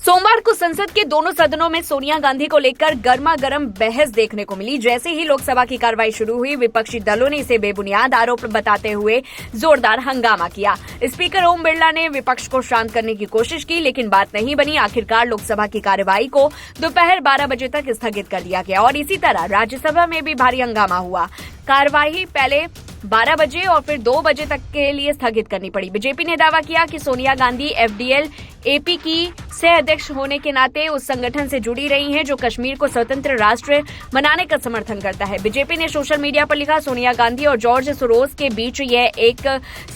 सोमवार को संसद के दोनों सदनों में सोनिया गांधी को लेकर गर्मा गर्म बहस देखने को मिली। जैसे ही लोकसभा की कार्रवाई शुरू हुई, विपक्षी दलों ने इसे बेबुनियाद आरोप बताते हुए जोरदार हंगामा किया। स्पीकर ओम बिरला ने विपक्ष को शांत करने की कोशिश की, लेकिन बात नहीं बनी। आखिरकार लोकसभा की कार्यवाही को दोपहर 12 बजे तक स्थगित कर दिया गया और इसी तरह राज्यसभा में भी भारी हंगामा हुआ। कार्यवाही पहले 12 बजे और फिर 2 बजे तक के लिए स्थगित करनी पड़ी। बीजेपी ने दावा किया कि सोनिया गांधी एफडीएल एपी की सह अध्यक्ष होने के नाते उस संगठन से जुड़ी रही हैं जो कश्मीर को स्वतंत्र राष्ट्र बनाने का समर्थन करता है। बीजेपी ने सोशल मीडिया पर लिखा, सोनिया गांधी और जॉर्ज सोरोस के बीच यह एक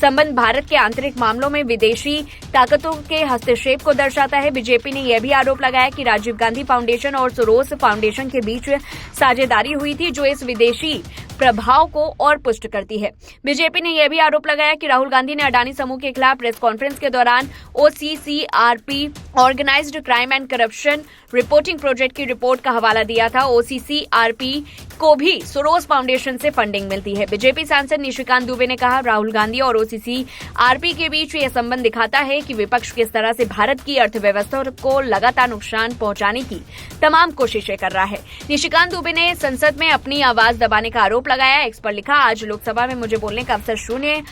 संबंध भारत के आंतरिक मामलों में विदेशी ताकतों के हस्तक्षेप को दर्शाता है। बीजेपी ने यह भी आरोप लगाया कि राजीव गांधी फाउंडेशन और सोरोस फाउंडेशन के बीच साझेदारी हुई थी, जो इस विदेशी प्रभाव को और पुष्ट करती है। बीजेपी ने यह भी आरोप लगाया कि राहुल गांधी ने अडानी समूह के खिलाफ प्रेस कॉन्फ्रेंस के दौरान OCCRP organised crime and corruption reporting project की रिपोर्ट का हवाला दिया था। ओसीसीआरपी को भी सोरोस फाउंडेशन से फंडिंग मिलती है। बीजेपी सांसद निशिकांत दुबे ने कहा, राहुल गांधी और ओसीसीआरपी के बीच यह संबंध दिखाता है कि विपक्ष किस तरह से भारत की अर्थव्यवस्था को लगातार नुकसान पहुंचाने की तमाम कोशिशें कर रहा है। निशिकांत दुबे ने संसद में अपनी आवाज दबाने का आरोप लगाया। एक्स पर लिखा, आज लोकसभा में मुझे बोलने का अवसर शून्य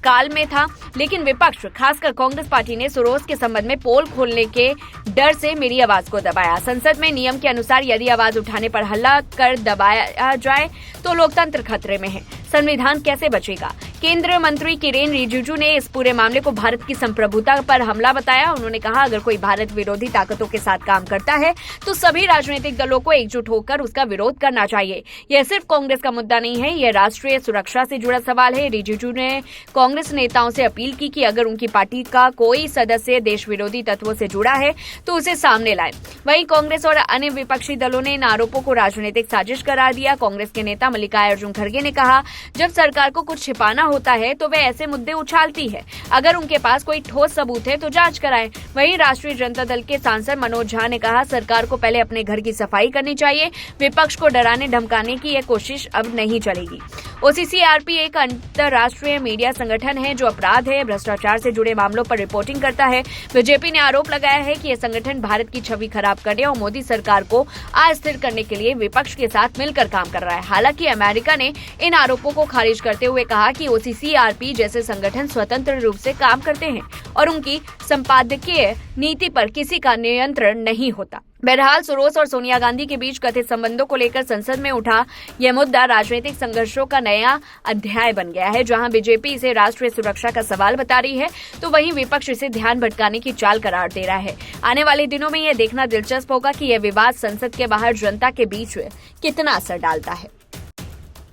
काल में था, लेकिन विपक्ष खासकर कांग्रेस पार्टी ने सोरोस के संबंध में पोल खोलने के डर से मेरी आवाज को दबाया। संसद में नियम के अनुसार यदि आवाज उठाने पर हल्ला कर दबाया जाए तो लोकतंत्र खतरे में है। संविधान कैसे बचेगा? केंद्रीय मंत्री किरेन रिजिजू ने इस पूरे मामले को भारत की संप्रभुता पर हमला बताया। उन्होंने कहा, अगर कोई भारत विरोधी ताकतों के साथ काम करता है तो सभी राजनीतिक दलों को एकजुट होकर उसका विरोध करना चाहिए। यह सिर्फ कांग्रेस का मुद्दा नहीं है, यह राष्ट्रीय सुरक्षा से जुड़ा सवाल है। रिजिजू ने कांग्रेस नेताओं से अपील की कि अगर उनकी पार्टी का कोई सदस्य देश विरोधी तत्वों से जुड़ा है तो उसे सामने लाएं। वहीं कांग्रेस और अन्य विपक्षी दलों ने इन आरोपों को राजनीतिक साजिश करार दिया। कांग्रेस के नेता मल्लिकार्जुन खड़गे ने कहा, जब सरकार को कुछ छिपाना होता है तो वे ऐसे मुद्दे उछालती है। अगर उनके पास कोई ठोस सबूत है तो जांच कराएं। वहीं राष्ट्रीय जनता दल के सांसद मनोज झा ने कहा, सरकार को पहले अपने घर की सफाई करनी चाहिए। विपक्ष को डराने धमकाने की यह कोशिश अब नहीं चलेगी। ओसीसीआरपी एक अंतर्राष्ट्रीय मीडिया संगठन है जो अपराध है, भ्रष्टाचार से जुड़े मामलों पर रिपोर्टिंग करता है। बीजेपी ने आरोप लगाया है कि यह संगठन भारत की छवि खराब करने और मोदी सरकार को अस्थिर करने के लिए विपक्ष के साथ मिलकर काम कर रहा है। हालांकि अमेरिका ने इन आरोपों को खारिज करते हुए कहा कि ओसीसीआरपी जैसे संगठन स्वतंत्र रूप से काम करते हैं और उनकी संपादकीय नीति पर किसी का नियंत्रण नहीं होता। बहरहाल सोरोस और सोनिया गांधी के बीच कथित संबंधों को लेकर संसद में उठा यह मुद्दा राजनीतिक संघर्षों का नया अध्याय बन गया है। जहां बीजेपी इसे राष्ट्रीय सुरक्षा का सवाल बता रही है तो वहीं विपक्ष इसे ध्यान भटकाने की चाल करार दे रहा है। आने वाले दिनों में यह देखना दिलचस्प होगा कि यह विवाद संसद के बाहर जनता के बीच कितना असर डालता है।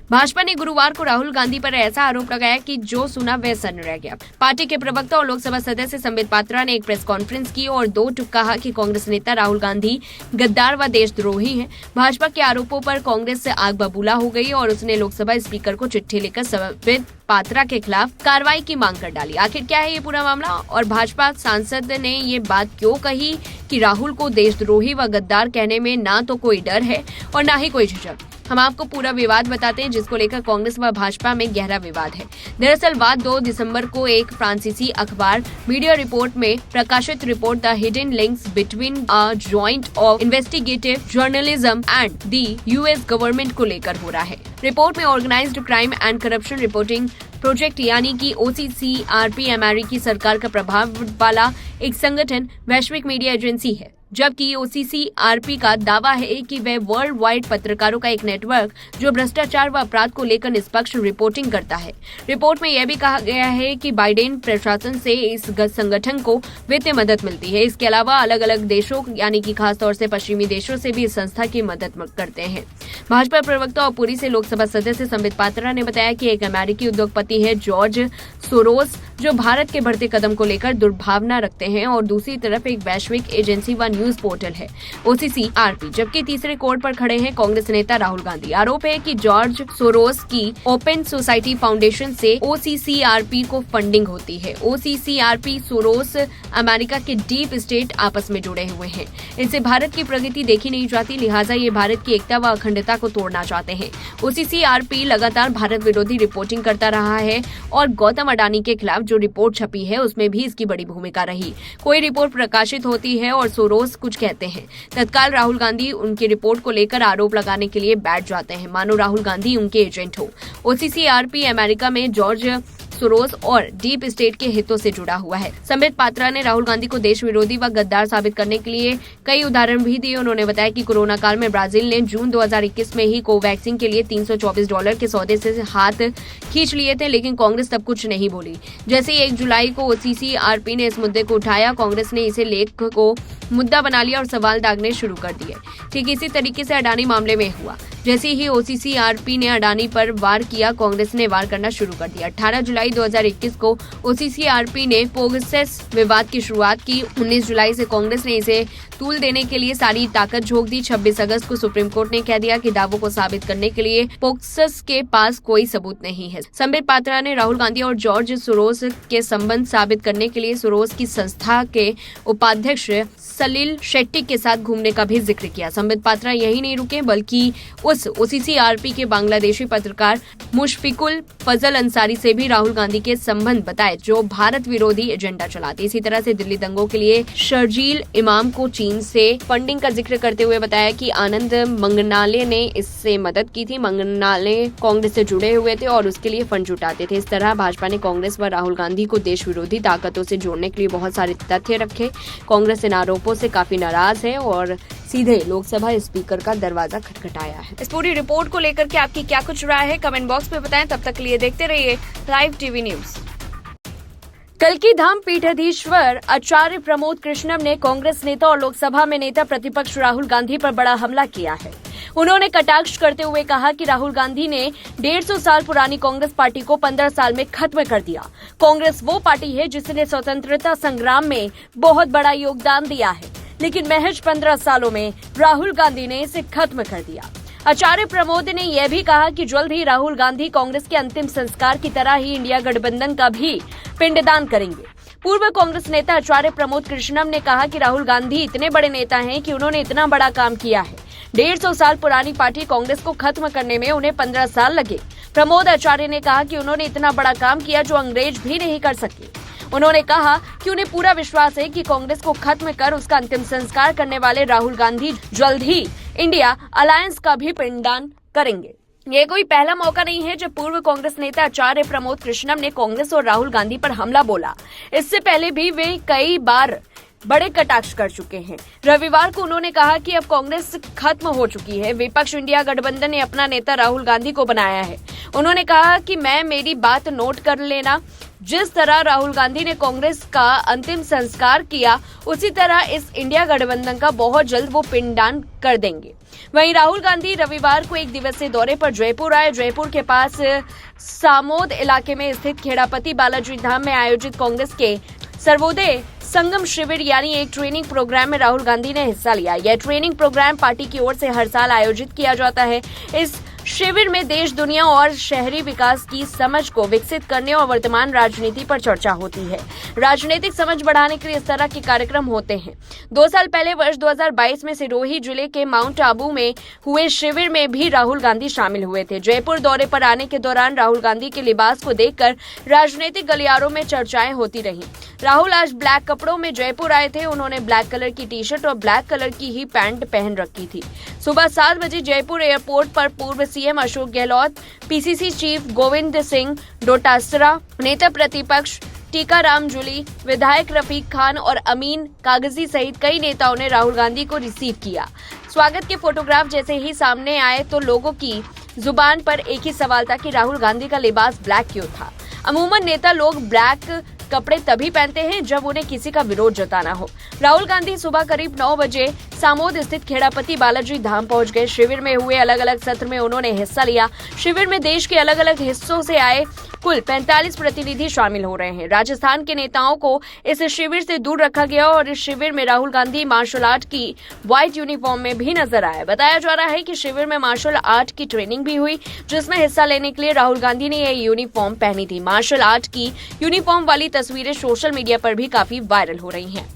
भाजपा ने गुरुवार को राहुल गांधी पर ऐसा आरोप लगाया कि जो सुना वह सन्न रह गया। पार्टी के प्रवक्ता और लोकसभा सदस्य संबित पात्रा ने एक प्रेस कॉन्फ्रेंस की और दो टूक कहा कि कांग्रेस नेता राहुल गांधी गद्दार व देशद्रोही हैं। भाजपा के आरोपों पर कांग्रेस से आग बबूला हो गई और उसने लोकसभा स्पीकर को चिट्ठी लिखकर संबित पात्रा के खिलाफ कार्रवाई की मांग कर डाली। आखिर क्या है ये पूरा मामला और भाजपा सांसद ने ये बात क्यों कही कि राहुल को देशद्रोही व गद्दार कहने में ना तो कोई डर है और ना ही कोई झिझक। हम आपको पूरा विवाद बताते हैं जिसको लेकर कांग्रेस व भाजपा में गहरा विवाद है। दरअसल बात 2 दिसंबर को एक फ्रांसीसी अखबार मीडिया रिपोर्ट में प्रकाशित report the hidden links between a joint of investigative journalism and the US government को लेकर हो रहा है। रिपोर्ट में organised crime and corruption reporting project यानी कि ओसीसीआरपी अमेरिकी सरकार का प्रभाव वाला एक संगठन वैश्विक मीडिया एजेंसी है, जबकि ओसीसीआरपी का दावा है कि वह वर्ल्ड वाइड पत्रकारों का एक नेटवर्क जो भ्रष्टाचार व अपराध को लेकर निष्पक्ष रिपोर्टिंग करता है। रिपोर्ट में यह भी कहा गया है कि बाइडेन प्रशासन से इस संगठन को वित्तीय मदद मिलती है। इसके अलावा अलग अलग देशों यानी कि खासतौर से पश्चिमी देशों से भी इस संस्था की मदद करते हैं। भाजपा प्रवक्ता और पुरी से लोकसभा सदस्य संबित पात्रा ने बताया कि एक अमेरिकी उद्योगपति है जॉर्ज सोरोस जो भारत के बढ़ते कदम को लेकर दुर्भावना रखते हैं और दूसरी तरफ एक वैश्विक एजेंसी व न्यूज पोर्टल है OCCRP, जबकि तीसरे कोड पर खड़े हैं कांग्रेस नेता राहुल गांधी। आरोप है कि जॉर्ज सोरोस की ओपन सोसाइटी फाउंडेशन से OCCRP को फंडिंग होती है। OCCRP, सोरोस, अमेरिका के डीप स्टेट आपस में जुड़े हुए हैं। इनसे भारत की प्रगति देखी नहीं जाती, लिहाजा ये भारत की एकता व अखंडता को तोड़ना चाहते हैं। OCCRP लगातार भारत विरोधी रिपोर्टिंग करता रहा है और गौतम अडानी के खिलाफ जो रिपोर्ट छपी है उसमें भी इसकी बड़ी भूमिका रही। कोई रिपोर्ट प्रकाशित होती है और सोरोस कुछ कहते हैं, तत्काल राहुल गांधी उनकी रिपोर्ट को लेकर आरोप लगाने के लिए बैठ जाते हैं, मानो राहुल गांधी उनके एजेंट हो। OCCRP अमेरिका में जॉर्ज सोरोस और डीप स्टेट के हितों से जुड़ा हुआ है। संबित पात्रा ने राहुल गांधी को देश विरोधी व गद्दार साबित करने के लिए कई उदाहरण भी दिए। उन्होंने बताया कि कोरोना काल में ब्राजील ने जून 2021 में ही कोवैक्सीन के लिए $324 के सौदे से हाथ खींच लिए थे, लेकिन कांग्रेस तब कुछ नहीं बोली। जैसे ही 1 जुलाई को OCCRP ने इस मुद्दे को उठाया, कांग्रेस ने इसे लेख को मुद्दा बना लिया और सवाल दागने शुरू कर दिए। ठीक इसी तरीके से अडानी मामले में हुआ। जैसे ही OCCRP ने अडानी पर वार किया, कांग्रेस ने वार करना शुरू कर दिया। 18 जुलाई 2021 को OCCRP ने पोगसेस विवाद की शुरुआत की। 19 जुलाई से कांग्रेस ने इसे तूल देने के लिए सारी ताकत झोंक दी। 26 अगस्त को सुप्रीम कोर्ट ने कह दिया कि दावों को साबित करने के लिए पोगसेस के पास कोई सबूत नहीं है। संबित पात्रा ने राहुल गांधी और जॉर्ज सोरोस के संबंध साबित करने के लिए सोरोस की संस्था के उपाध्यक्ष सलील शेट्टी के साथ घूमने का भी जिक्र किया। संबित पात्रा यही नहीं रुके, बल्कि उस OCCRP के बांग्लादेशी पत्रकार मुशफिकुल फजल अंसारी से भी राहुल गांधी के संबंध बताए, जो भारत विरोधी एजेंडा चलाते। इसी तरह से दिल्ली दंगों के लिए शर्जील इमाम को चीन से फंडिंग का जिक्र करते हुए बताया कि आनंद मंगनाले ने इससे मदद की थी। मंगनाले कांग्रेस से जुड़े हुए थे और उसके लिए फंड जुटाते थे। इस तरह भाजपा ने कांग्रेस व राहुल गांधी को देश विरोधी ताकतों से जोड़ने के लिए बहुत सारे तथ्य रखे। कांग्रेस इन आरोपों से काफी नाराज है और सीधे लोकसभा स्पीकर का दरवाजा खटखटाया है। इस पूरी रिपोर्ट को लेकर के आपकी क्या कुछ राय है, कमेंट बॉक्स में बताएं। तब तक के लिए देखते रहिए लाइव टीवी न्यूज। कल्की धाम पीठाधीश्वर आचार्य प्रमोद कृष्णम ने कांग्रेस नेता और लोकसभा में नेता प्रतिपक्ष राहुल गांधी पर बड़ा हमला किया है। उन्होंने कटाक्ष करते हुए कहा कि राहुल गांधी ने 150 साल पुरानी कांग्रेस पार्टी को 15 साल में खत्म कर दिया। कांग्रेस वो पार्टी है जिसने स्वतंत्रता संग्राम में बहुत बड़ा योगदान दिया है, लेकिन महज 15 सालों में राहुल गांधी ने इसे खत्म कर दिया। आचार्य प्रमोद ने यह भी कहा कि जल्द ही राहुल गांधी कांग्रेस के अंतिम संस्कार की तरह ही इंडिया गठबंधन का भी पिंडदान करेंगे। पूर्व कांग्रेस नेता आचार्य प्रमोद कृष्णम ने कहा कि राहुल गांधी इतने बड़े नेता हैं कि उन्होंने इतना बड़ा काम किया है। 150 साल पुरानी पार्टी कांग्रेस को खत्म करने में उन्हें 15 साल लगे। प्रमोद आचार्य ने कहा कि उन्होंने इतना बड़ा काम किया जो अंग्रेज भी नहीं कर सके। उन्होंने कहा कि उन्हें पूरा विश्वास है कि कांग्रेस को खत्म कर उसका अंतिम संस्कार करने वाले राहुल गांधी जल्द ही इंडिया अलायंस का भी पिंडदान करेंगे। ये कोई पहला मौका नहीं है जब पूर्व कांग्रेस नेता आचार्य प्रमोद कृष्णम ने कांग्रेस और राहुल गांधी पर हमला बोला। इससे पहले भी वे कई बार बड़े कटाक्ष कर चुके हैं। रविवार को उन्होंने कहा कि अब कांग्रेस खत्म हो चुकी है। विपक्ष इंडिया गठबंधन ने अपना नेता राहुल गांधी को बनाया है। उन्होंने कहा कि मेरी बात नोट कर लेना, जिस तरह राहुल गांधी ने कांग्रेस का अंतिम संस्कार किया, उसी तरह इस इंडिया गठबंधन का बहुत जल्द वो पिंडदान कर देंगे। वहीं राहुल गांधी रविवार को 1 दिवसीय दौरे पर जयपुर आए। जयपुर के पास सामोद इलाके में स्थित खेड़ापति बालाजी धाम में आयोजित कांग्रेस के सर्वोदय संगम शिविर यानी एक ट्रेनिंग प्रोग्राम में राहुल गांधी ने हिस्सा लिया। यह ट्रेनिंग प्रोग्राम पार्टी की ओर से हर साल आयोजित किया जाता है। इस शिविर में देश, दुनिया और शहरी विकास की समझ को विकसित करने और वर्तमान राजनीति पर चर्चा होती है। राजनीतिक समझ बढ़ाने के लिए इस तरह के कार्यक्रम होते हैं। 2 साल पहले वर्ष 2022 में सिरोही जिले के माउंट आबू में हुए शिविर में भी राहुल गांधी शामिल हुए थे। जयपुर दौरे पर आने के दौरान राहुल गांधी के लिबास को देखकर राजनीतिक गलियारों में चर्चाएं होती रही। राहुल आज ब्लैक कपड़ों में जयपुर आए थे। उन्होंने ब्लैक कलर की टी-शर्ट और ब्लैक कलर की ही पैंट पहन रखी थी। सुबह 7 बजे जयपुर एयरपोर्ट पर पूर्व CM Ashok Gehlot, PCC chief Govind Singh Dotasra, नेता प्रतिपक्ष टीकाराम जूली, विधायक रफीक खान और अमीन कागजी सहित कई नेताओं ने राहुल गांधी को रिसीव किया। स्वागत के फोटोग्राफ जैसे ही सामने आए तो लोगों की जुबान पर एक ही सवाल था कि राहुल गांधी का लिबास ब्लैक क्यों था। अमूमन नेता लोग ब्लैक कपड़े तभी पहनते हैं जब उन्हें किसी का विरोध जताना हो। राहुल गांधी सुबह करीब 9 बजे सामोद स्थित खेड़ापति बालाजी धाम पहुंच गए। शिविर में हुए अलग अलग सत्र में उन्होंने हिस्सा लिया। शिविर में देश के अलग अलग हिस्सों से आए कुल 45 प्रतिनिधि शामिल हो रहे हैं। राजस्थान के नेताओं को इस शिविर से दूर रखा गया और इस शिविर में राहुल गांधी मार्शल आर्ट की व्हाइट यूनिफॉर्म में भी नजर आए। बताया जा रहा है कि शिविर में मार्शल आर्ट की ट्रेनिंग भी हुई, जिसमें हिस्सा लेने के लिए राहुल गांधी ने यह यूनिफॉर्म पहनी थी। मार्शल आर्ट की यूनिफॉर्म वाली तस्वीरें सोशल मीडिया पर भी काफी वायरल हो रही हैं।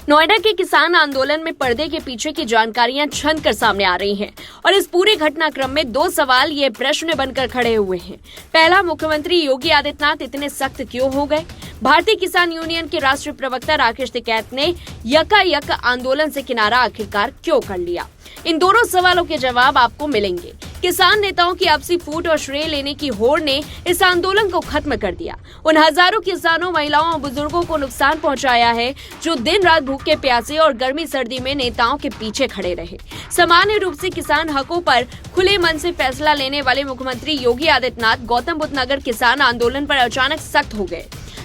नोएडा के किसान आंदोलन में पर्दे के पीछे की जानकारियां छन कर सामने आ रही हैं और इस पूरे घटनाक्रम में दो सवाल ये प्रश्न बनकर खड़े हुए हैं। पहला, मुख्यमंत्री योगी आदित्यनाथ इतने सख्त क्यों हो गए? भारतीय किसान यूनियन के राष्ट्रीय प्रवक्ता राकेश टिकैत ने यकायक आंदोलन से किनारा आखिरकार क्यों कर लिया? इन दोनों सवालों के जवाब आपको मिलेंगे। किसान नेताओं की आपसी फूट और श्रेय लेने की होड़ ने इस आंदोलन को खत्म कर दिया। उन हजारों किसानों, महिलाओं और बुजुर्गों को नुकसान पहुंचाया है जो दिन रात भूखे प्यासे और गर्मी सर्दी में नेताओं के पीछे खड़े रहे। सामान्य रूप से किसान हकों पर खुले मन से फैसला लेने वाले मुख्यमंत्री योगी आदित्यनाथ गौतम बुद्ध नगर किसान आंदोलन पर अचानक सख्त हो गए।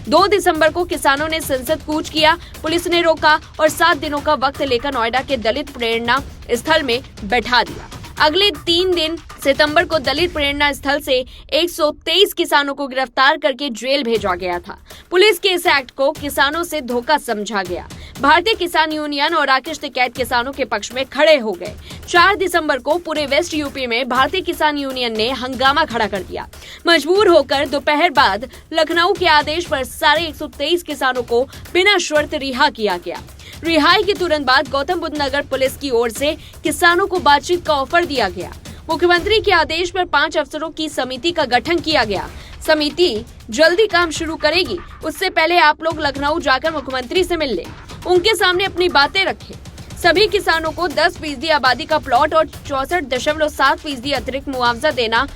2 दिसंबर को किसानों ने संसद कूच किया, पुलिस ने रोका और 7 दिनों का वक्त लेकर नोएडा के दलित प्रेरणा स्थल में बैठा दिया। अगले 3 दिन सितंबर को दलित प्रेरणा स्थल से 123 किसानों को गिरफ्तार करके जेल भेजा गया था। पुलिस के इस एक्ट को किसानों से धोखा समझा गया। भारतीय किसान यूनियन और राकेश टिकैत किसानों के पक्ष में खड़े हो गए। 4 दिसंबर को पूरे वेस्ट यूपी में भारतीय किसान यूनियन ने हंगामा खड़ा कर दिया। मजबूर होकर दोपहर बाद लखनऊ के आदेश पर सारे 123 किसानों को बिना शर्त रिहा किया गया। रिहाई के तुरंत बाद गौतम बुद्ध नगर पुलिस की ओर से किसानों को बातचीत का ऑफर दिया गया। मुख्यमंत्री के आदेश पर 5 अफसरों की समिति का गठन किया गया। समिति जल्दी काम शुरू करेगी, उससे पहले आप लोग लखनऊ जाकर मुख्यमंत्री से मिल लें, उनके सामने अपनी बातें रखें। सभी किसानों को 10% आबादी का प्लॉट और 64.7% अतिरिक्त मुआवजा देना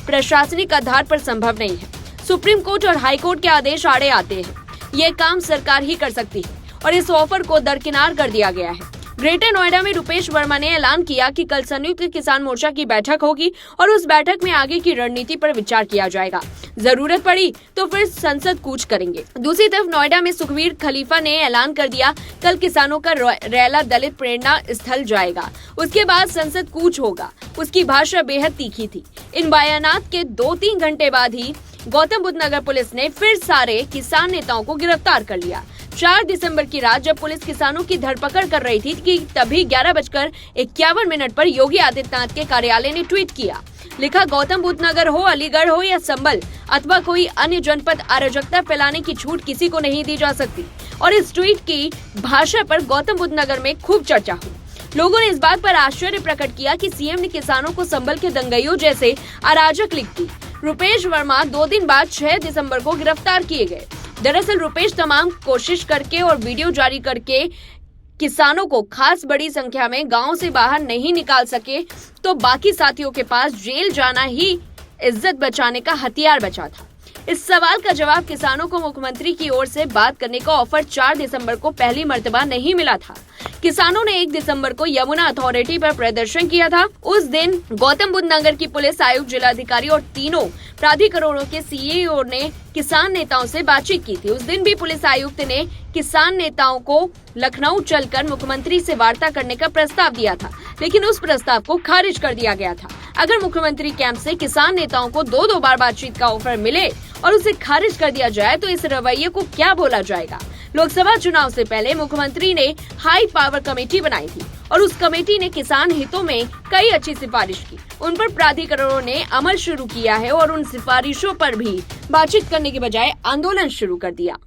प्रशासनिक आधार पर संभव नहीं है। सुप्रीम कोर्ट और हाई कोर्ट के आदेश आड़े आते हैं। ये काम सरकार ही कर सकती है और इस ऑफर को दरकिनार कर दिया गया है। ग्रेटर नोएडा में रुपेश वर्मा ने ऐलान किया कि कल संयुक्त किसान मोर्चा की बैठक होगी और उस बैठक में आगे की रणनीति पर विचार किया जाएगा। जरूरत पड़ी तो फिर संसद कूच करेंगे। दूसरी तरफ नोएडा में सुखबीर खलीफा ने ऐलान कर दिया, कल किसानों का रैला दलित प्रेरणा स्थल जाएगा, उसके बाद संसद कूच होगा। उसकी भाषा बेहद तीखी थी। इन बयानात के 2-3 घंटे बाद ही गौतम बुद्ध नगर पुलिस ने फिर सारे किसान नेताओं को गिरफ्तार कर लिया। 4 दिसंबर की रात जब पुलिस किसानों की धरपकड़ कर रही थी कि तभी 11:51 पर योगी आदित्यनाथ के कार्यालय ने ट्वीट किया, लिखा, गौतम बुद्ध नगर हो, अलीगढ़ हो या संभल अथवा कोई अन्य जनपद, अराजकता फैलाने की छूट किसी को नहीं दी जा सकती। और इस ट्वीट की भाषा पर गौतम बुद्ध नगर में खूब चर्चा हुई। लोगों ने इस बात पर आश्चर्य प्रकट किया कि सीएम ने किसानों को संभल के दंगाइयों जैसे अराजक लिख दी। रुपेश वर्मा 2 दिन बाद 6 दिसंबर को गिरफ्तार किए गए। दरअसल रुपेश तमाम कोशिश करके और वीडियो जारी करके किसानों को खास बड़ी संख्या में गांव से बाहर नहीं निकाल सके, तो बाकी साथियों के पास जेल जाना ही इज्जत बचाने का हथियार बचा था। इस सवाल का जवाब किसानों को मुख्यमंत्री की ओर से बात करने का ऑफर 4 दिसंबर को पहली मर्तबा नहीं मिला था। किसानों ने 1 दिसंबर को यमुना अथॉरिटी पर प्रदर्शन किया था। उस दिन गौतम बुद्ध नगर की पुलिस आयुक्त, जिलाधिकारी और तीनों प्राधिकरणों के सीईओ ने किसान नेताओं से बातचीत की थी। उस दिन भी पुलिस आयुक्त ने किसान नेताओं को लखनऊ चलकर मुख्यमंत्री से वार्ता करने का प्रस्ताव दिया था, लेकिन उस प्रस्ताव को खारिज कर दिया गया था। अगर मुख्यमंत्री कैंप से किसान नेताओं को 2 बार बातचीत का ऑफर मिले और उसे खारिज कर दिया जाए तो इस रवैये को क्या बोला जाएगा? लोकसभा चुनाव से पहले मुख्यमंत्री ने हाई पावर कमेटी बनाई थी और उस कमेटी ने किसान हितों में कई अच्छी सिफारिश की। उन पर प्राधिकरणों ने अमल शुरू किया है और उन सिफारिशों पर भी बातचीत करने के बजाय आंदोलन शुरू कर दिया।